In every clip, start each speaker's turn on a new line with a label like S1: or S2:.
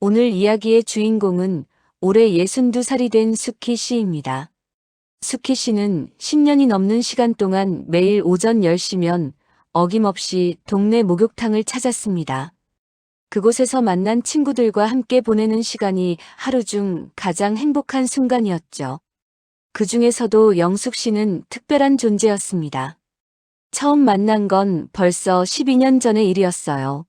S1: 오늘 이야기의 주인공은 올해 62살이 된 수키 씨입니다. 수키 씨는 10년이 넘는 시간 동안 매일 오전 10시면 어김없이 동네 목욕탕을 찾았습니다. 그곳에서 만난 친구들과 함께 보내는 시간이 하루 중 가장 행복한 순간이었죠. 그 중에서도 영숙 씨는 특별한 존재였습니다. 처음 만난 건 벌써 12년 전의 일이었어요.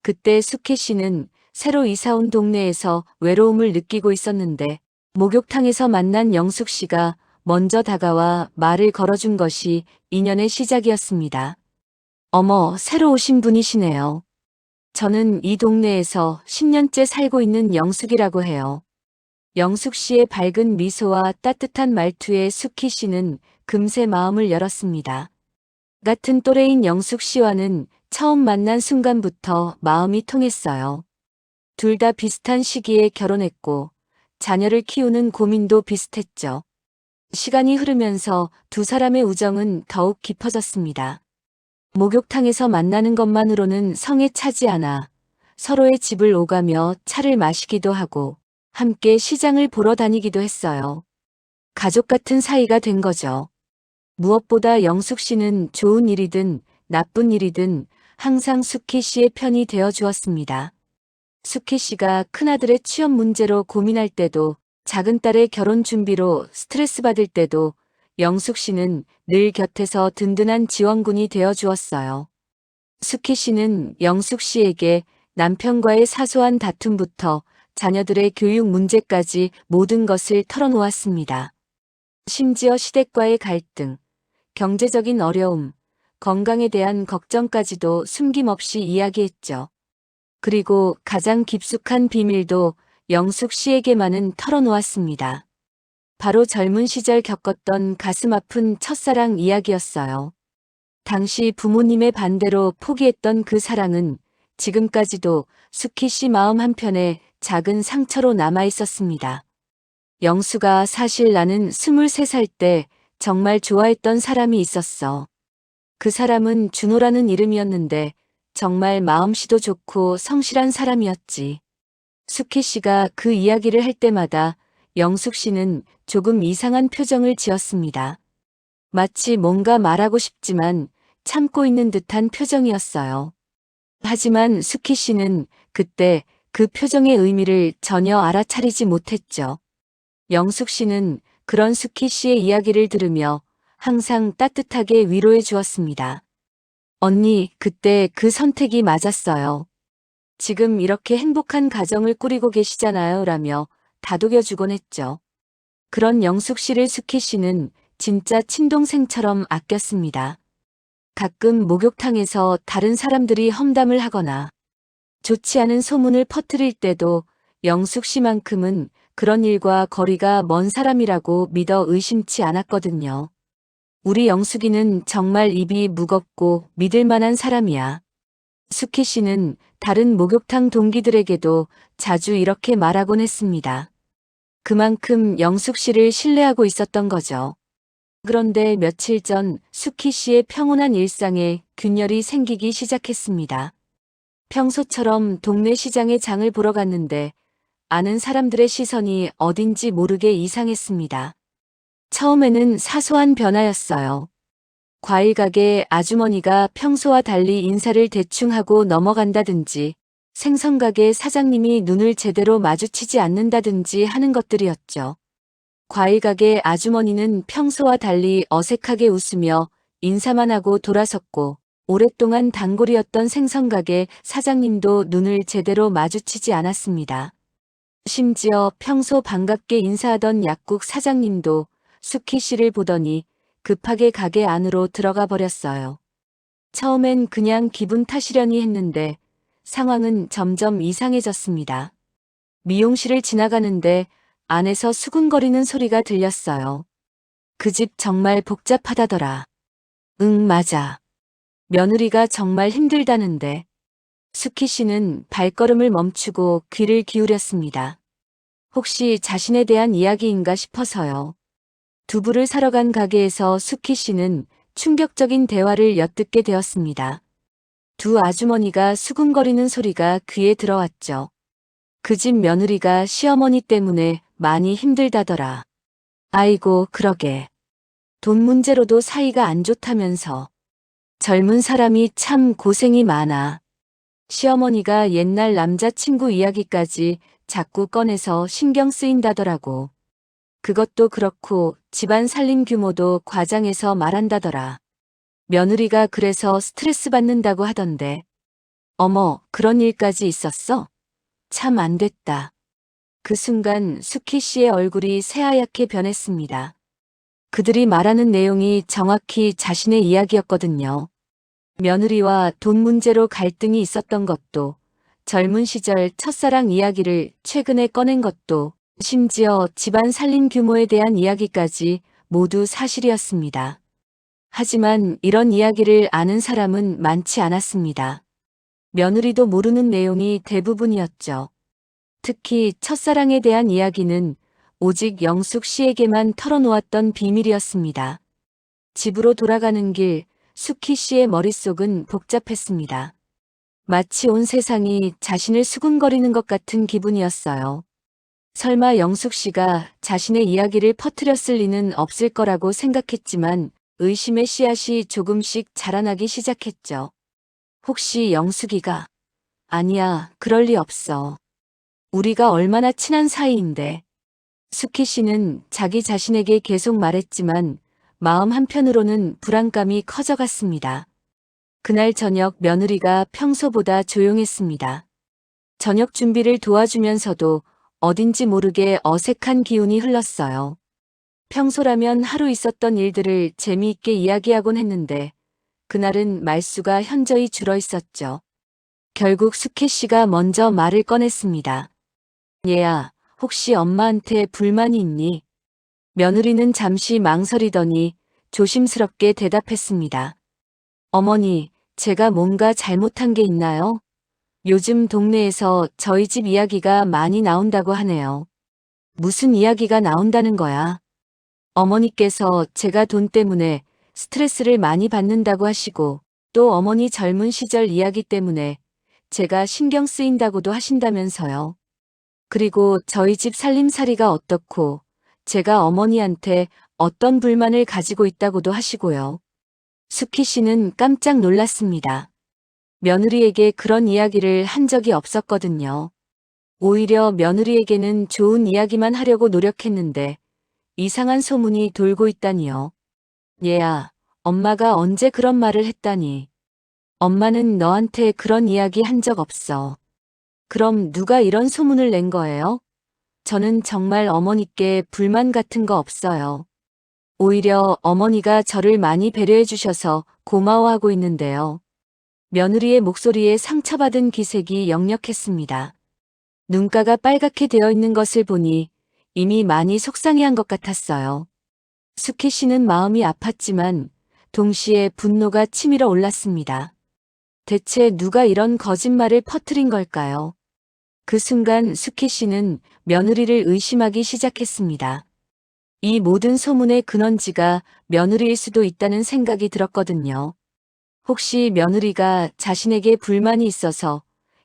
S1: 그때 수키 씨는 새로 이사 온 동네에서 외로움을 느끼고 있었는데 목욕탕에서 만난 영숙 씨가 먼저 다가와 말을 걸어준 것이 인연의 시작이었습니다. 어머, 새로 오신 분이시네요. 저는 이 동네에서 10년째 살고 있는 영숙이라고 해요. 영숙 씨의 밝은 미소와 따뜻한 말투에 수키 씨는 금세 마음을 열었습니다. 같은 또래인 영숙 씨와는 처음 만난 순간부터 마음이 통했어요. 둘 다 비슷한 시기에 결혼했고 자녀를 키우는 고민도 비슷했죠. 시간이 흐르면서 두 사람의 우정은 더욱 깊어졌습니다. 목욕탕에서 만나는 것만으로는 성에 차지 않아 서로의 집을 오가며 차를 마시기도 하고 함께 시장을 보러 다니기도 했어요. 가족 같은 사이가 된 거죠. 무엇보다 영숙 씨는 좋은 일이든 나쁜 일이든 항상 수키 씨의 편이 되어 주었습니다. 수키 씨가 큰아들의 취업 문제로 고민할 때도 작은 딸의 결혼 준비로 스트레스 받을 때도 영숙 씨는 늘 곁에서 든든한 지원군이 되어 주었어요. 수키 씨는 영숙 씨에게 남편과의 사소한 다툼부터 자녀들의 교육 문제까지 모든 것을 털어놓았습니다. 심지어 시댁과의 갈등, 경제적인 어려움, 건강에 대한 걱정까지도 숨김없이 이야기했죠. 그리고 가장 깊숙한 비밀도 영숙 씨에게만은 털어놓았습니다. 바로 젊은 시절 겪었던 가슴 아픈 첫사랑 이야기였어요. 당시 부모님의 반대로 포기했던 그 사랑은 지금까지도 수키 씨 마음 한편에 작은 상처로 남아 있었습니다. 영수가 사실 나는 23살 때 정말 좋아했던 사람이 있었어. 그 사람은 준호라는 이름이었는데 정말 마음씨도 좋고 성실한 사람이었지. 수키 씨가 그 이야기를 할 때마다 영숙 씨는 조금 이상한 표정을 지었습니다. 마치 뭔가 말하고 싶지만 참고 있는 듯한 표정이었어요. 하지만 수키 씨는 그때 그 표정의 의미를 전혀 알아차리지 못했죠. 영숙 씨는 그런 수키 씨의 이야기를 들으며 항상 따뜻하게 위로해 주었습니다. 언니, 그때 그 선택이 맞았어요. 지금 이렇게 행복한 가정을 꾸리고 계시잖아요. 라며 다독여주곤 했죠. 그런 영숙 씨를 수키 씨는 진짜 친동생처럼 아꼈습니다. 가끔 목욕탕에서 다른 사람들이 험담을 하거나 좋지 않은 소문을 퍼뜨릴 때도 영숙 씨만큼은 그런 일과 거리가 먼 사람이라고 믿어 의심치 않았거든요. 우리 영숙이는 정말 입이 무겁고 믿을 만한 사람이야. 수키 씨는 다른 목욕탕 동기들에게도 자주 이렇게 말하곤 했습니다. 그만큼 영숙 씨를 신뢰하고 있었던 거죠. 그런데 며칠 전 수키 씨의 평온한 일상에 균열이 생기기 시작했습니다. 평소처럼 동네 시장에 장을 보러 갔는데 아는 사람들의 시선이 어딘지 모르게 이상했습니다. 처음에는 사소한 변화였어요. 과일 가게 아주머니가 평소와 달리 인사를 대충 하고 넘어간다든지 생선 가게 사장님이 눈을 제대로 마주치지 않는다든지 하는 것들이었죠. 과일 가게 아주머니는 평소와 달리 어색하게 웃으며 인사만 하고 돌아섰고 오랫동안 단골이었던 생선 가게 사장님도 눈을 제대로 마주치지 않았습니다. 심지어 평소 반갑게 인사하던 약국 사장님도 수키 씨를 보더니 급하게 가게 안으로 들어가 버렸어요. 처음엔 그냥 기분 탓이려니 했는데 상황은 점점 이상해졌습니다. 미용실을 지나가는데 안에서 수근거리는 소리가 들렸어요. 그 집 정말 복잡하다더라. 응, 맞아. 며느리가 정말 힘들다는데. 수키 씨는 발걸음을 멈추고 귀를 기울였습니다. 혹시 자신에 대한 이야기인가 싶어서요. 두부를 사러 간 가게에서 수키 씨는 충격적인 대화를 엿듣게 되었습니다. 두 아주머니가 수근거리는 소리가 귀에 들어왔죠. 그 집 며느리가 시어머니 때문에 많이 힘들다더라. 아이고, 그러게. 돈 문제로도 사이가 안 좋다면서. 젊은 사람이 참 고생이 많아. 시어머니가 옛날 남자친구 이야기까지 자꾸 꺼내서 신경 쓰인다더라고. 그것도 그렇고 집안 살림 규모도 과장해서 말한다더라. 며느리가 그래서 스트레스 받는다고 하던데. 어머, 그런 일까지 있었어? 참 안 됐다. 그 순간 수키 씨의 얼굴이 새하얗게 변했습니다. 그들이 말하는 내용이 정확히 자신의 이야기였거든요. 며느리와 돈 문제로 갈등이 있었던 것도, 젊은 시절 첫사랑 이야기를 최근에 꺼낸 것도, 심지어 집안 살림 규모에 대한 이야기까지 모두 사실이었습니다. 하지만 이런 이야기를 아는 사람은 많지 않았습니다. 며느리도 모르는 내용이 대부분이었죠. 특히 첫사랑에 대한 이야기는 오직 영숙 씨에게만 털어놓았던 비밀이었습니다. 집으로 돌아가는 길, 수키 씨의 머릿속은 복잡했습니다. 마치 온 세상이 자신을 수군거리는 것 같은 기분이었어요. 설마 영숙 씨가 자신의 이야기를 퍼뜨렸을 리는 없을 거라고 생각했지만 의심의 씨앗이 조금씩 자라나기 시작했죠. 혹시 영숙이가? 아니야, 그럴 리 없어. 우리가 얼마나 친한 사이인데. 수키 씨는 자기 자신에게 계속 말했지만 마음 한편으로는 불안감이 커져갔습니다. 그날 저녁 며느리가 평소보다 조용했습니다. 저녁 준비를 도와주면서도 어딘지 모르게 어색한 기운이 흘렀어요. 평소라면 하루 있었던 일들을 재미있게 이야기하곤 했는데 그날은 말수가 현저히 줄어 있었죠. 결국 수키 씨가 먼저 말을 꺼냈습니다. 얘야, 혹시 엄마한테 불만이 있니? 며느리는 잠시 망설이더니 조심스럽게 대답했습니다. 어머니, 제가 뭔가 잘못한 게 있나요? 요즘 동네에서 저희 집 이야기가 많이 나온다고 하네요. 무슨 이야기가 나온다는 거야? 어머니께서 제가 돈 때문에 스트레스를 많이 받는다고 하시고 또 어머니 젊은 시절 이야기 때문에 제가 신경 쓰인다고도 하신다면서요. 그리고 저희 집 살림살이가 어떻고 제가 어머니한테 어떤 불만을 가지고 있다고도 하시고요. 수키 씨는 깜짝 놀랐습니다. 며느리에게 그런 이야기를 한 적이 없었거든요. 오히려 며느리에게는 좋은 이야기만 하려고 노력했는데 이상한 소문이 돌고 있다니요. 얘야, 엄마가 언제 그런 말을 했다니. 엄마는 너한테 그런 이야기 한 적 없어. 그럼 누가 이런 소문을 낸 거예요? 저는 정말 어머니께 불만 같은 거 없어요. 오히려 어머니가 저를 많이 배려해 주셔서 고마워하고 있는데요. 며느리의 목소리에 상처받은 기색이 역력했습니다. 눈가가 빨갛게 되어 있는 것을 보니 이미 많이 속상해한 것 같았어요. 수키 씨는 마음이 아팠지만 동시에 분노가 치밀어 올랐습니다. 대체 누가 이런 거짓말을 퍼뜨린 걸까요? 그 순간 수키 씨는 며느리를 의심하기 시작했습니다. 이 모든 소문의 근원지가 며느리일 수도 있다는 생각이 들었거든요. 혹시 며느리가 자신에게 불만이 있어서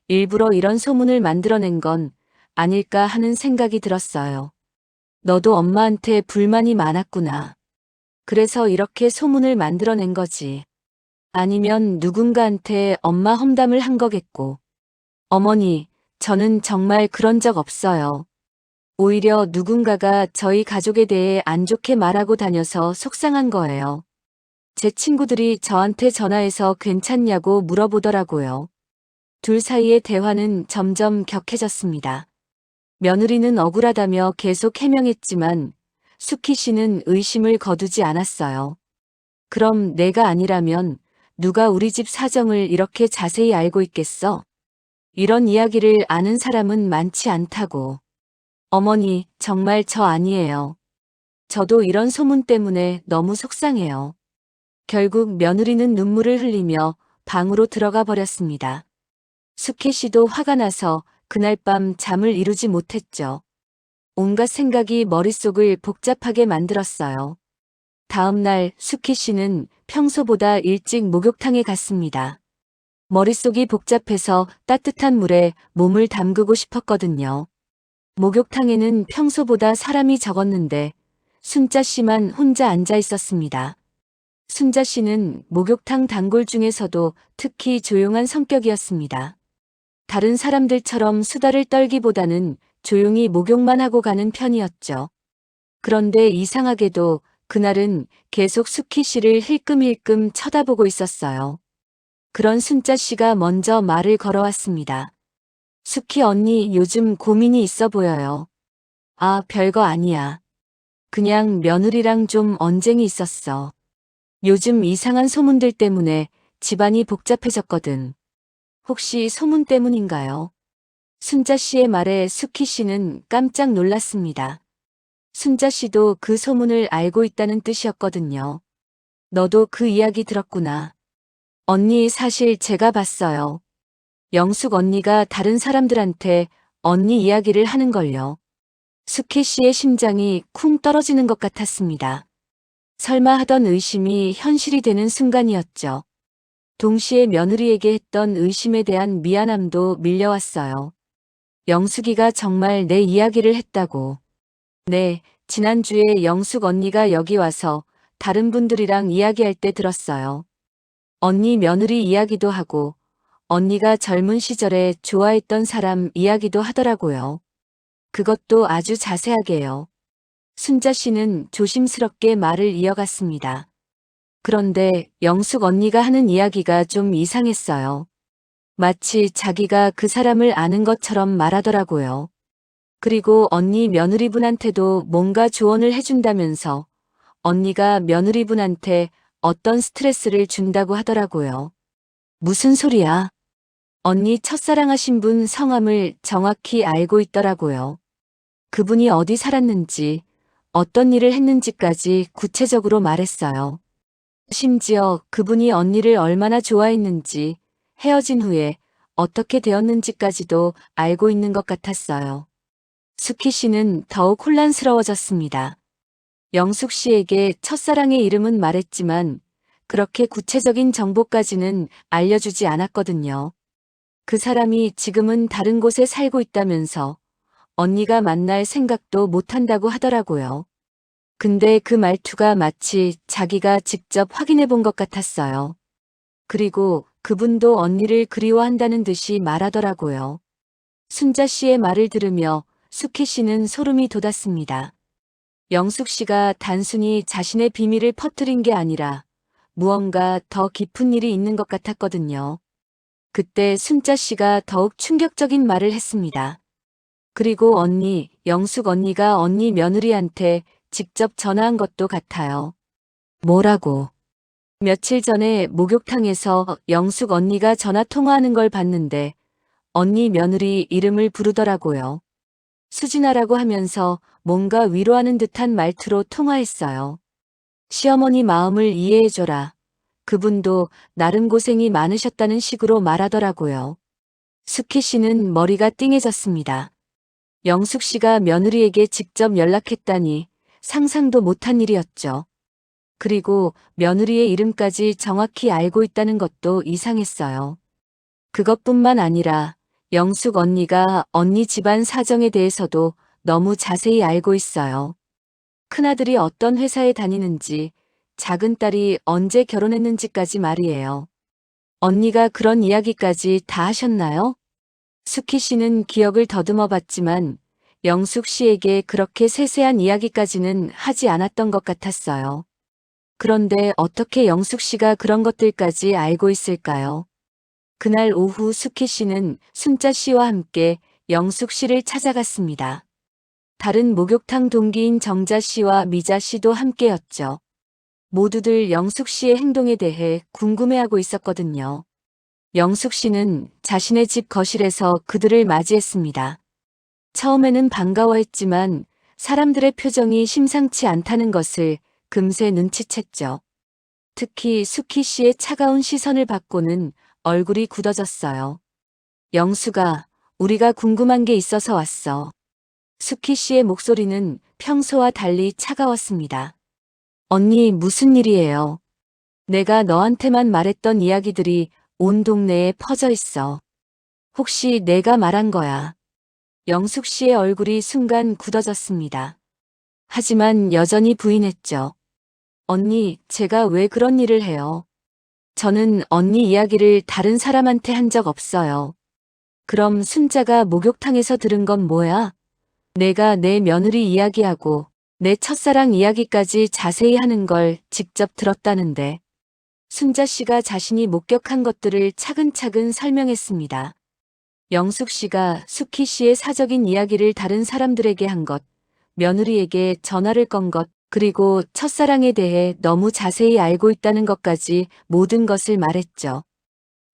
S1: 일부러 이런 소문을 만들어낸 건 아닐까 하는 생각이 들었어요. 너도 엄마한테 불만이 많았구나. 그래서 이렇게 소문을 만들어낸 거지. 아니면 누군가한테 엄마 험담을 한 거겠고. 어머니, 저는 정말 그런 적 없어요. 오히려 누군가가 저희 가족에 대해 안 좋게 말하고 다녀서 속상한 거예요. 제 친구들이 저한테 전화해서 괜찮냐고 물어보더라고요. 둘 사이의 대화는 점점 격해졌습니다. 며느리는 억울하다며 계속 해명했지만 수키 씨는 의심을 거두지 않았어요. 그럼 내가 아니라면 누가 우리 집 사정을 이렇게 자세히 알고 있겠어? 이런 이야기를 아는 사람은 많지 않다고. 어머니, 정말 저 아니에요. 저도 이런 소문 때문에 너무 속상해요. 결국 며느리는 눈물을 흘리며 방으로 들어가 버렸습니다. 수키 씨도 화가 나서 그날 밤 잠을 이루지 못했죠. 온갖 생각이 머릿속을 복잡하게 만들었어요. 다음 날 수키 씨는 평소보다 일찍 목욕탕에 갔습니다. 머릿속이 복잡해서 따뜻한 물에 몸을 담그고 싶었거든요. 목욕탕에는 평소보다 사람이 적었는데 순자 씨만 혼자 앉아 있었습니다. 순자 씨는 목욕탕 단골 중에서도 특히 조용한 성격이었습니다. 다른 사람들처럼 수다를 떨기보다는 조용히 목욕만 하고 가는 편이었죠. 그런데 이상하게도 그날은 계속 수키 씨를 힐끔힐끔 쳐다보고 있었어요. 그런 순자 씨가 먼저 말을 걸어왔습니다. 수키 언니 요즘 고민이 있어 보여요. 아, 별거 아니야. 그냥 며느리랑 좀 언쟁이 있었어. 요즘 이상한 소문들 때문에 집안이 복잡해졌거든. 혹시 소문 때문인가요? 순자 씨의 말에 수키 씨는 깜짝 놀랐습니다. 순자 씨도 그 소문을 알고 있다는 뜻이었거든요. 너도 그 이야기 들었구나. 언니 사실 제가 봤어요. 영숙 언니가 다른 사람들한테 언니 이야기를 하는걸요. 수키 씨의 심장이 쿵 떨어지는 것 같았습니다. 설마 하던 의심이 현실이 되는 순간이었죠. 동시에 며느리에게 했던 의심에 대한 미안함도 밀려왔어요. 영숙이가 정말 내 이야기를 했다고. 네, 지난주에 영숙 언니가 여기 와서 다른 분들이랑 이야기할 때 들었어요. 언니 며느리 이야기도 하고 언니가 젊은 시절에 좋아했던 사람 이야기도 하더라고요. 그것도 아주 자세하게요. 순자 씨는 조심스럽게 말을 이어갔습니다. 그런데 영숙 언니가 하는 이야기가 좀 이상했어요. 마치 자기가 그 사람을 아는 것처럼 말하더라고요. 그리고 언니 며느리분한테도 뭔가 조언을 해준다면서 언니가 며느리분한테 어떤 스트레스를 준다고 하더라고요. 무슨 소리야? 언니 첫사랑하신 분 성함을 정확히 알고 있더라고요. 그분이 어디 살았는지, 어떤 일을 했는지까지 구체적으로 말했어요. 심지어 그분이 언니를 얼마나 좋아했는지, 헤어진 후에 어떻게 되었는지까지도 알고 있는 것 같았어요. 수키 씨는 더욱 혼란스러워졌습니다. 영숙 씨에게 첫사랑의 이름은 말했지만 그렇게 구체적인 정보까지는 알려주지 않았거든요. 그 사람이 지금은 다른 곳에 살고 있다면서 언니가 만날 생각도 못한다고 하더라고요. 근데 그 말투가 마치 자기가 직접 확인해 본 것 같았어요. 그리고 그분도 언니를 그리워한다는 듯이 말하더라고요. 순자 씨의 말을 들으며 수키 씨는 소름이 돋았습니다. 영숙 씨가 단순히 자신의 비밀을 퍼뜨린 게 아니라 무언가 더 깊은 일이 있는 것 같았거든요. 그때 순자 씨가 더욱 충격적인 말을 했습니다. 그리고 언니, 영숙 언니가 언니 며느리한테 직접 전화한 것도 같아요. 뭐라고? 며칠 전에 목욕탕에서 영숙 언니가 전화 통화하는 걸 봤는데 언니 며느리 이름을 부르더라고요. 수진아라고 하면서 뭔가 위로하는 듯한 말투로 통화했어요. 시어머니 마음을 이해해줘라. 그분도 나름 고생이 많으셨다는 식으로 말하더라고요. 수키 씨는 머리가 띵해졌습니다. 영숙 씨가 며느리에게 직접 연락했다니 상상도 못한 일이었죠. 그리고 며느리의 이름까지 정확히 알고 있다는 것도 이상했어요. 그것뿐만 아니라 영숙 언니가 언니 집안 사정에 대해서도 너무 자세히 알고 있어요. 큰아들이 어떤 회사에 다니는지, 작은 딸이 언제 결혼했는지까지 말이에요. 언니가 그런 이야기까지 다 하셨나요? 수키 씨는 기억을 더듬어 봤지만 영숙 씨에게 그렇게 세세한 이야기까지는 하지 않았던 것 같았어요. 그런데 어떻게 영숙 씨가 그런 것들까지 알고 있을까요? 그날 오후 수키 씨는 순자 씨와 함께 영숙 씨를 찾아갔습니다. 다른 목욕탕 동기인 정자 씨와 미자 씨도 함께였죠. 모두들 영숙 씨의 행동에 대해 궁금해하고 있었거든요. 영숙 씨는 자신의 집 거실에서 그들을 맞이했습니다. 처음에는 반가워했지만 사람들의 표정이 심상치 않다는 것을 금세 눈치챘죠. 특히 수키 씨의 차가운 시선을 받고는 얼굴이 굳어졌어요. 영숙아, 우리가 궁금한 게 있어서 왔어. 수키 씨의 목소리는 평소와 달리 차가웠습니다. 언니, 무슨 일이에요? 내가 너한테만 말했던 이야기들이 온 동네에 퍼져 있어. 혹시 내가 말한 거야? 영숙 씨의 얼굴이 순간 굳어졌습니다. 하지만 여전히 부인했죠. 언니, 제가 왜 그런 일을 해요? 저는 언니 이야기를 다른 사람한테 한 적 없어요. 그럼 순자가 목욕탕에서 들은 건 뭐야? 내가 내 며느리 이야기하고 내 첫사랑 이야기까지 자세히 하는 걸 직접 들었다는데. 순자 씨가 자신이 목격한 것들을 차근차근 설명했습니다. 영숙 씨가 수키 씨의 사적인 이야기를 다른 사람들에게 한 것, 며느리에게 전화를 건 것, 그리고 첫사랑에 대해 너무 자세히 알고 있다는 것까지 모든 것을 말했죠.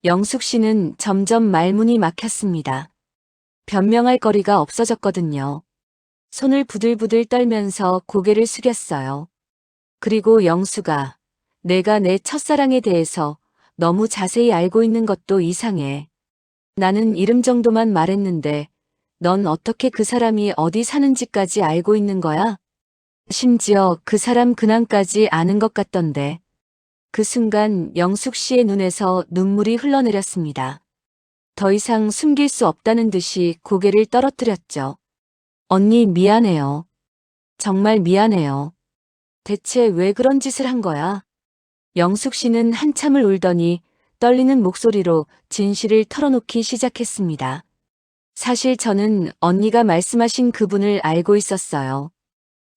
S1: 영숙 씨는 점점 말문이 막혔습니다. 변명할 거리가 없어졌거든요. 손을 부들부들 떨면서 고개를 숙였어요. 그리고 영수가 내가 내 첫사랑에 대해서 너무 자세히 알고 있는 것도 이상해. 나는 이름 정도만 말했는데 넌 어떻게 그 사람이 어디 사는지까지 알고 있는 거야? 심지어 그 사람 근황까지 아는 것 같던데. 그 순간 영숙 씨의 눈에서 눈물이 흘러내렸습니다. 더 이상 숨길 수 없다는 듯이 고개를 떨어뜨렸죠. 언니 미안해요. 정말 미안해요. 대체 왜 그런 짓을 한 거야? 영숙 씨는 한참을 울더니 떨리는 목소리로 진실을 털어놓기 시작했습니다. 사실 저는 언니가 말씀하신 그분을 알고 있었어요.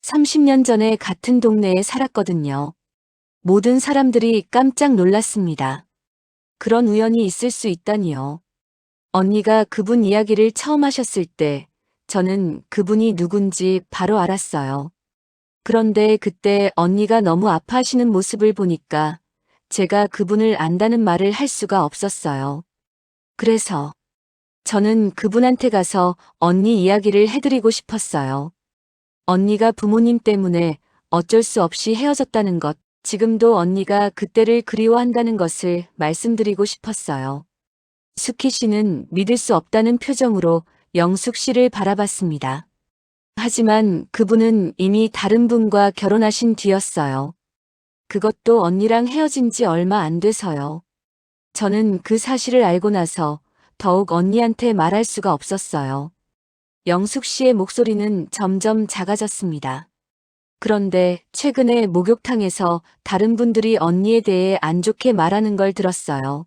S1: 30년 전에 같은 동네에 살았거든요. 모든 사람들이 깜짝 놀랐습니다. 그런 우연이 있을 수 있다니요. 언니가 그분 이야기를 처음 하셨을 때 저는 그분이 누군지 바로 알았어요. 그런데 그때 언니가 너무 아파하시는 모습을 보니까 제가 그분을 안다는 말을 할 수가 없었어요. 그래서 저는 그분한테 가서 언니 이야기를 해드리고 싶었어요. 언니가 부모님 때문에 어쩔 수 없이 헤어졌다는 것, 지금도 언니가 그때를 그리워한다는 것을 말씀드리고 싶었어요. 수키 씨는 믿을 수 없다는 표정으로 영숙 씨를 바라봤습니다. 하지만 그분은 이미 다른 분과 결혼하신 뒤였어요. 그것도 언니랑 헤어진 지 얼마 안 돼서요. 저는 그 사실을 알고 나서 더욱 언니한테 말할 수가 없었어요. 영숙 씨의 목소리는 점점 작아졌습니다. 그런데 최근에 목욕탕에서 다른 분들이 언니에 대해 안 좋게 말하는 걸 들었어요.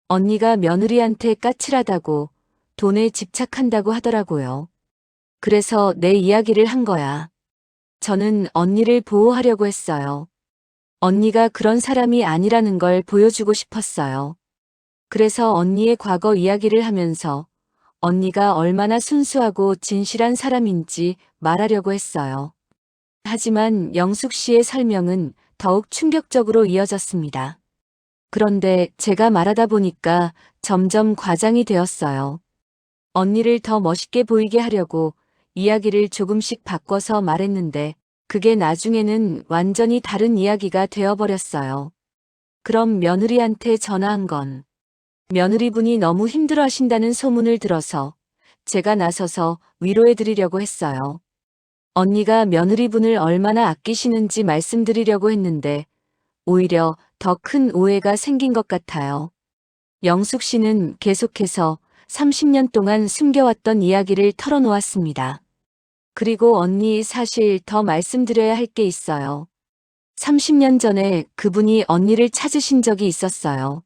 S1: 언니가 며느리한테 까칠하다고, 돈에 집착한다고 하더라고요. 그래서 내 이야기를 한 거야. 저는 언니를 보호하려고 했어요. 언니가 그런 사람이 아니라는 걸 보여주고 싶었어요. 그래서 언니의 과거 이야기를 하면서 언니가 얼마나 순수하고 진실한 사람인지 말하려고 했어요. 하지만 영숙 씨의 설명은 더욱 충격적으로 이어졌습니다. 그런데 제가 말하다 보니까 점점 과장이 되었어요. 언니를 더 멋있게 보이게 하려고 이야기를 조금씩 바꿔서 말했는데 그게 나중에는 완전히 다른 이야기가 되어버렸어요. 그럼 며느리한테 전화한 건 며느리분이 너무 힘들어 하신다는 소문을 들어서 제가 나서서 위로해드리려고 했어요. 언니가 며느리분을 얼마나 아끼시는지 말씀드리려고 했는데 오히려 더 큰 오해가 생긴 것 같아요. 영숙 씨는 계속해서 30년 동안 숨겨왔던 이야기를 털어놓았습니다. 그리고 언니 사실 더 말씀드려야 할 게 있어요. 30년 전에 그분이 언니를 찾으신 적이 있었어요.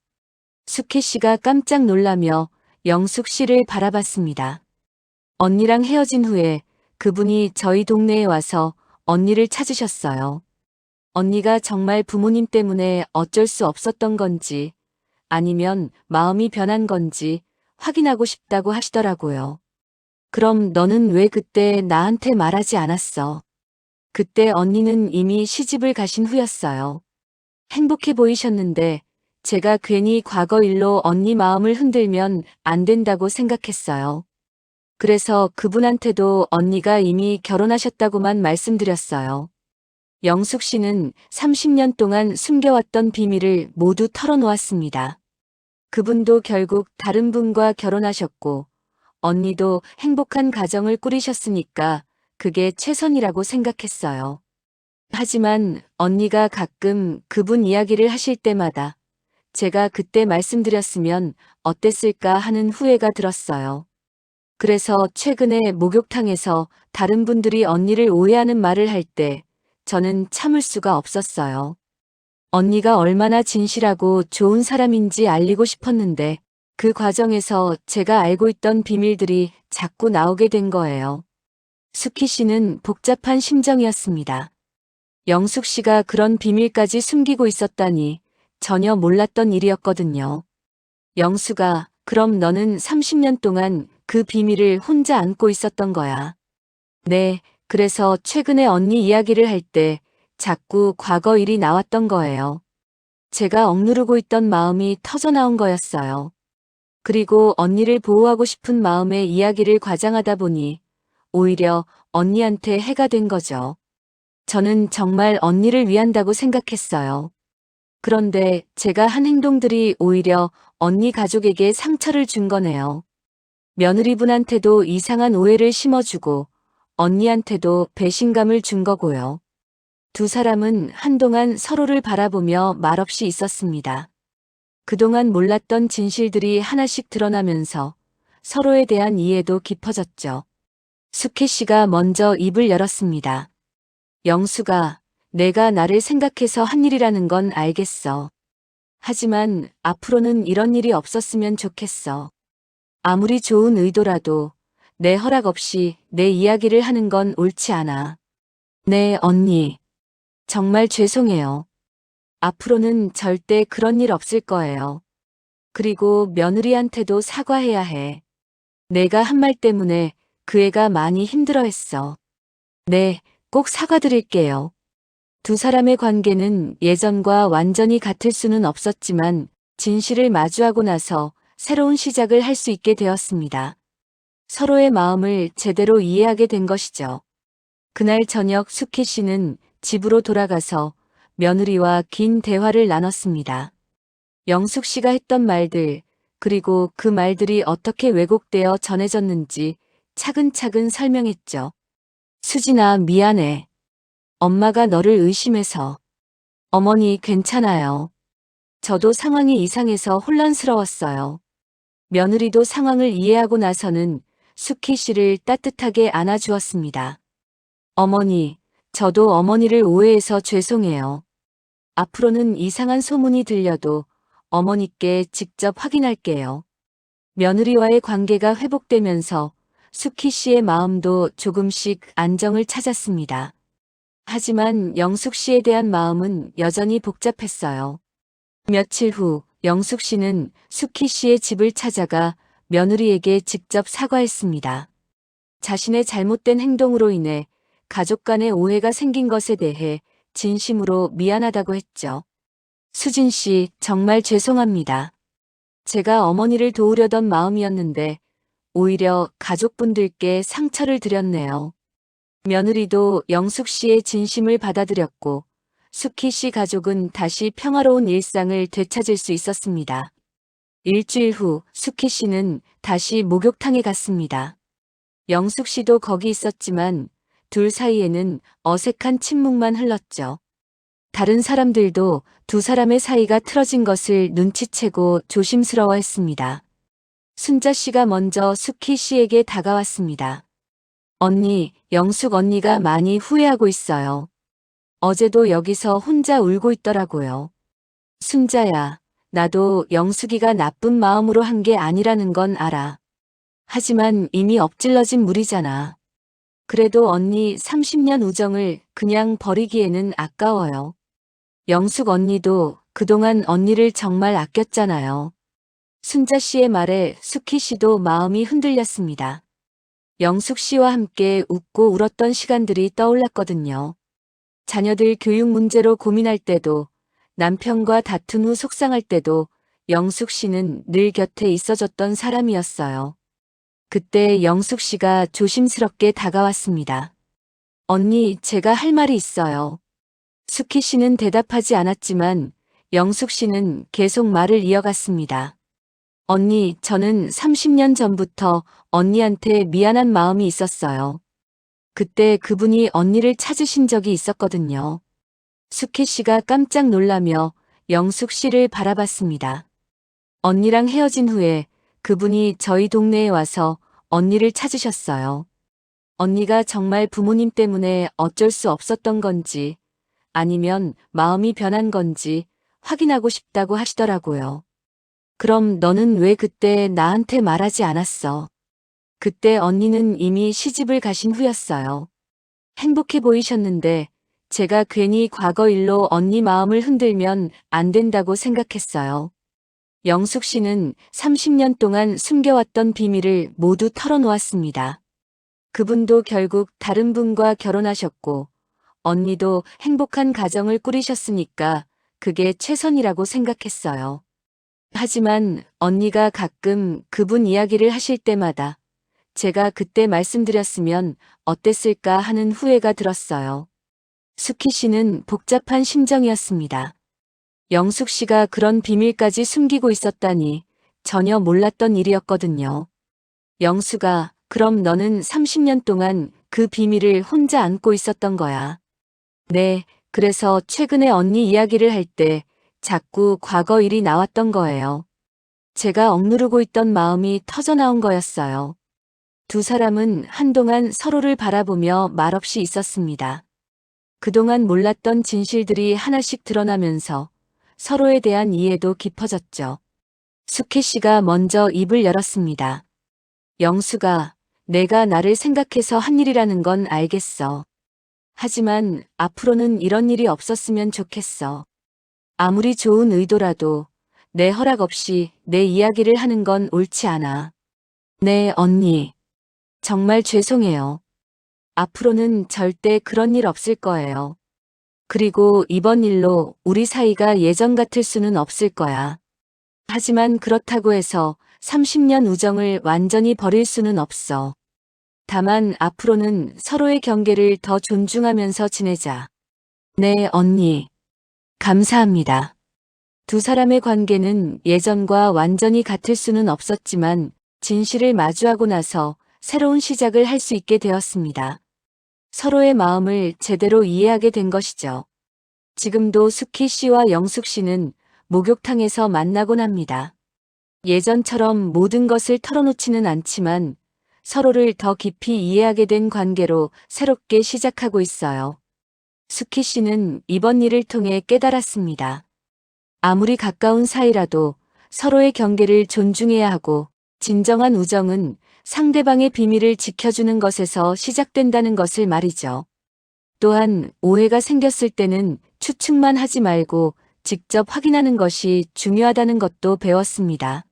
S1: 수키 씨가 깜짝 놀라며 영숙 씨를 바라봤습니다. 언니랑 헤어진 후에 그분이 저희 동네에 와서 언니를 찾으셨어요. 언니가 정말 부모님 때문에 어쩔 수 없었던 건지 아니면 마음이 변한 건지 확인하고 싶다고 하시더라고요. 그럼 너는 왜 그때 나한테 말하지 않았어? 그때 언니는 이미 시집을 가신 후였어요. 행복해 보이셨는데 제가 괜히 과거 일로 언니 마음을 흔들면 안 된다고 생각했어요. 그래서 그분한테도 언니가 이미 결혼하셨다고만 말씀드렸어요. 영숙 씨는 30년 동안 숨겨왔던 비밀을 모두 털어놓았습니다. 그분도 결국 다른 분과 결혼하셨고 언니도 행복한 가정을 꾸리셨으니까 그게 최선이라고 생각했어요. 하지만 언니가 가끔 그분 이야기를 하실 때마다 제가 그때 말씀드렸으면 어땠을까 하는 후회가 들었어요. 그래서 최근에 목욕탕에서 다른 분들이 언니를 오해하는 말을 할 때 저는 참을 수가 없었어요. 언니가 얼마나 진실하고 좋은 사람인지 알리고 싶었는데 그 과정에서 제가 알고 있던 비밀들이 자꾸 나오게 된 거예요. 수키 씨는 복잡한 심정이었습니다. 영숙 씨가 그런 비밀까지 숨기고 있었다니 전혀 몰랐던 일이었거든요. 영수가, 그럼 너는 30년 동안 그 비밀을 혼자 안고 있었던 거야. 네, 그래서 최근에 언니 이야기를 할 때 자꾸 과거 일이 나왔던 거예요. 제가 억누르고 있던 마음이 터져나온 거였어요. 그리고 언니를 보호하고 싶은 마음에 이야기를 과장하다 보니 오히려 언니한테 해가 된 거죠. 저는 정말 언니를 위한다고 생각했어요. 그런데 제가 한 행동들이 오히려 언니 가족에게 상처를 준 거네요. 며느리분한테도 이상한 오해를 심어주고 언니한테도 배신감을 준 거고요. 두 사람은 한동안 서로를 바라보며 말없이 있었습니다. 그동안 몰랐던 진실들이 하나씩 드러나면서 서로에 대한 이해도 깊어졌죠. 수케 씨가 먼저 입을 열었습니다. 영수가, 내가 나를 생각해서 한 일이라는 건 알겠어. 하지만 앞으로는 이런 일이 없었으면 좋겠어. 아무리 좋은 의도라도 내 허락 없이 내 이야기를 하는 건 옳지 않아. 네, 언니. 정말 죄송해요. 앞으로는 절대 그런 일 없을 거예요. 그리고 며느리한테도 사과해야 해. 내가 한 말 때문에 그 애가 많이 힘들어했어. 네, 꼭 사과드릴게요. 두 사람의 관계는 예전과 완전히 같을 수는 없었지만 진실을 마주하고 나서 새로운 시작을 할 수 있게 되었습니다. 서로의 마음을 제대로 이해하게 된 것이죠. 그날 저녁 수키 씨는 집으로 돌아가서 며느리와 긴 대화를 나눴습니다. 영숙 씨가 했던 말들, 그리고 그 말들이 어떻게 왜곡되어 전해졌는지 차근차근 설명했죠. 수진아, 미안해. 엄마가 너를 의심해서. 어머니, 괜찮아요. 저도 상황이 이상해서 혼란스러웠어요. 며느리도 상황을 이해하고 나서는 수키 씨를 따뜻하게 안아주었습니다. 어머니, 저도 어머니를 오해해서 죄송해요. 앞으로는 이상한 소문이 들려도 어머니께 직접 확인할게요. 며느리와의 관계가 회복되면서 수키 씨의 마음도 조금씩 안정을 찾았습니다. 하지만 영숙 씨에 대한 마음은 여전히 복잡했어요. 며칠 후 영숙 씨는 수키 씨의 집을 찾아가 며느리에게 직접 사과했습니다. 자신의 잘못된 행동으로 인해 가족 간의 오해가 생긴 것에 대해 진심으로 미안하다고 했죠. 수진 씨, 정말 죄송합니다. 제가 어머니를 도우려던 마음이었는데 오히려 가족분들께 상처를 드렸네요. 며느리도 영숙 씨의 진심을 받아들였고 수키 씨 가족은 다시 평화로운 일상을 되찾을 수 있었습니다. 일주일 후 수키 씨는 다시 목욕탕에 갔습니다. 영숙 씨도 거기 있었지만 둘 사이에는 어색한 침묵만 흘렀죠. 다른 사람들도 두 사람의 사이가 틀어진 것을 눈치채고 조심스러워했습니다. 순자 씨가 먼저 수키 씨에게 다가왔습니다. 언니, 영숙 언니가 많이 후회하고 있어요. 어제도 여기서 혼자 울고 있더라고요. 순자야, 나도 영숙이가 나쁜 마음으로 한 게 아니라는 건 알아. 하지만 이미 엎질러진 물이잖아. 그래도 언니 30년 우정을 그냥 버리기에는 아까워요. 영숙 언니도 그동안 언니를 정말 아꼈잖아요. 순자 씨의 말에 수키 씨도 마음이 흔들렸습니다. 영숙 씨와 함께 웃고 울었던 시간들이 떠올랐거든요. 자녀들 교육 문제로 고민할 때도, 남편과 다툰 후 속상할 때도 영숙 씨는 늘 곁에 있어줬던 사람이었어요. 그때 영숙 씨가 조심스럽게 다가왔습니다. 언니, 제가 할 말이 있어요. 수키 씨는 대답하지 않았지만 영숙 씨는 계속 말을 이어갔습니다. 언니, 저는 30년 전부터 언니한테 미안한 마음이 있었어요. 그때 그분이 언니를 찾으신 적이 있었거든요. 수키 씨가 깜짝 놀라며 영숙 씨를 바라봤습니다. 언니랑 헤어진 후에 그분이 저희 동네에 와서 언니를 찾으셨어요. 언니가 정말 부모님 때문에 어쩔 수 없었던 건지 아니면 마음이 변한 건지 확인하고 싶다고 하시더라고요. 그럼 너는 왜 그때 나한테 말하지 않았어? 그때 언니는 이미 시집을 가신 후였어요. 행복해 보이셨는데 제가 괜히 과거 일로 언니 마음을 흔들면 안 된다고 생각했어요. 영숙 씨는 30년 동안 숨겨왔던 비밀을 모두 털어놓았습니다. 그분도 결국 다른 분과 결혼하셨고 언니도 행복한 가정을 꾸리셨으니까 그게 최선이라고 생각했어요. 하지만 언니가 가끔 그분 이야기를 하실 때마다 제가 그때 말씀드렸으면 어땠을까 하는 후회가 들었어요. 수키 씨는 복잡한 심정이었습니다. 영숙 씨가 그런 비밀까지 숨기고 있었다니 전혀 몰랐던 일이었거든요. 영수가 그럼 너는 30년 동안 그 비밀을 혼자 안고 있었던 거야. 네, 그래서 최근에 언니 이야기를 할 때 자꾸 과거 일이 나왔던 거예요. 제가 억누르고 있던 마음이 터져나온 거였어요. 두 사람은 한동안 서로를 바라보며 말없이 있었습니다. 그동안 몰랐던 진실들이 하나씩 드러나면서 서로에 대한 이해도 깊어졌죠. 수케 씨가 먼저 입을 열었습니다. 영수가 내가 나를 생각해서 한 일이라는 건 알겠어. 하지만 앞으로는 이런 일이 없었으면 좋겠어. 아무리 좋은 의도라도 내 허락 없이 내 이야기를 하는 건 옳지 않아. 네, 언니. 정말 죄송해요. 앞으로는 절대 그런 일 없을 거예요. 그리고 이번 일로 우리 사이가 예전 같을 수는 없을 거야. 하지만 그렇다고 해서 30년 우정을 완전히 버릴 수는 없어. 다만 앞으로는 서로의 경계를 더 존중하면서 지내자. 네, 언니. 감사합니다. 두 사람의 관계는 예전과 완전히 같을 수는 없었지만 진실을 마주하고 나서 새로운 시작을 할 수 있게 되었습니다. 서로의 마음을 제대로 이해하게 된 것이죠. 지금도 수키 씨와 영숙 씨는 목욕탕에서 만나곤 합니다. 예전처럼 모든 것을 털어놓지는 않지만 서로를 더 깊이 이해하게 된 관계로 새롭게 시작하고 있어요. 수키 씨는 이번 일을 통해 깨달았습니다. 아무리 가까운 사이라도 서로의 경계를 존중해야 하고 진정한 우정은 상대방의 비밀을 지켜주는 것에서 시작된다는 것을 말이죠. 또한 오해가 생겼을 때는 추측만 하지 말고 직접 확인하는 것이 중요하다는 것도 배웠습니다.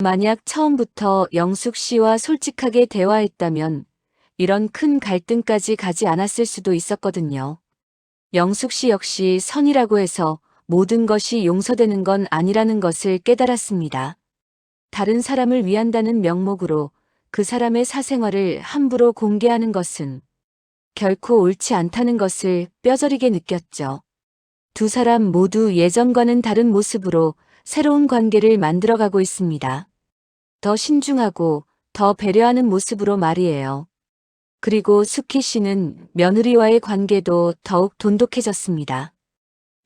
S1: 만약 처음부터 영숙 씨와 솔직하게 대화했다면 이런 큰 갈등까지 가지 않았을 수도 있었거든요. 영숙 씨 역시 선이라고 해서 모든 것이 용서되는 건 아니라는 것을 깨달았습니다. 다른 사람을 위한다는 명목으로 그 사람의 사생활을 함부로 공개하는 것은 결코 옳지 않다는 것을 뼈저리게 느꼈죠. 두 사람 모두 예전과는 다른 모습으로 새로운 관계를 만들어가고 있습니다. 더 신중하고 더 배려하는 모습으로 말이에요. 그리고 수키 씨는 며느리와의 관계도 더욱 돈독해졌습니다.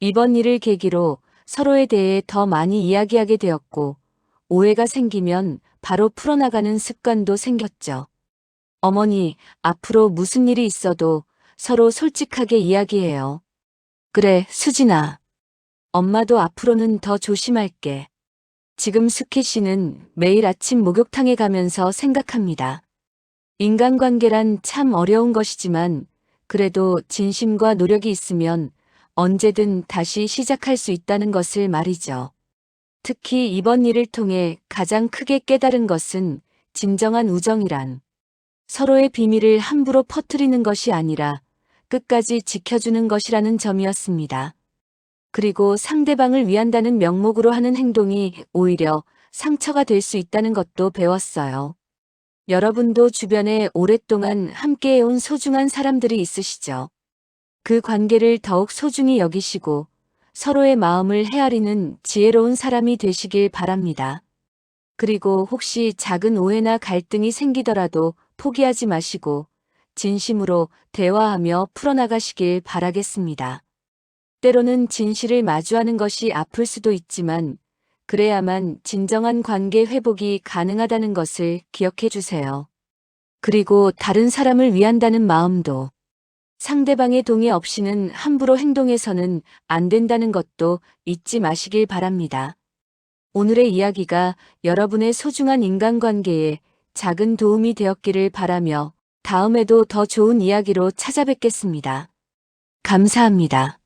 S1: 이번 일을 계기로 서로에 대해 더 많이 이야기하게 되었고 오해가 생기면 바로 풀어나가는 습관도 생겼죠. 어머니, 앞으로 무슨 일이 있어도 서로 솔직하게 이야기해요. 그래, 수진아. 엄마도 앞으로는 더 조심할게. 지금 수키 씨는 매일 아침 목욕탕에 가면서 생각합니다. 인간관계란 참 어려운 것이지만 그래도 진심과 노력이 있으면 언제든 다시 시작할 수 있다는 것을 말이죠. 특히 이번 일을 통해 가장 크게 깨달은 것은 진정한 우정이란 서로의 비밀을 함부로 퍼뜨리는 것이 아니라 끝까지 지켜주는 것이라는 점이었습니다. 그리고 상대방을 위한다는 명목으로 하는 행동이 오히려 상처가 될 수 있다는 것도 배웠어요. 여러분도 주변에 오랫동안 함께해온 소중한 사람들이 있으시죠? 그 관계를 더욱 소중히 여기시고 서로의 마음을 헤아리는 지혜로운 사람이 되시길 바랍니다. 그리고 혹시 작은 오해나 갈등이 생기더라도 포기하지 마시고 진심으로 대화하며 풀어나가시길 바라겠습니다. 때로는 진실을 마주하는 것이 아플 수도 있지만 그래야만 진정한 관계 회복이 가능하다는 것을 기억해 주세요. 그리고 다른 사람을 위한다는 마음도 상대방의 동의 없이는 함부로 행동해서는 안 된다는 것도 잊지 마시길 바랍니다. 오늘의 이야기가 여러분의 소중한 인간관계에 작은 도움이 되었기를 바라며 다음에도 더 좋은 이야기로 찾아뵙겠습니다. 감사합니다.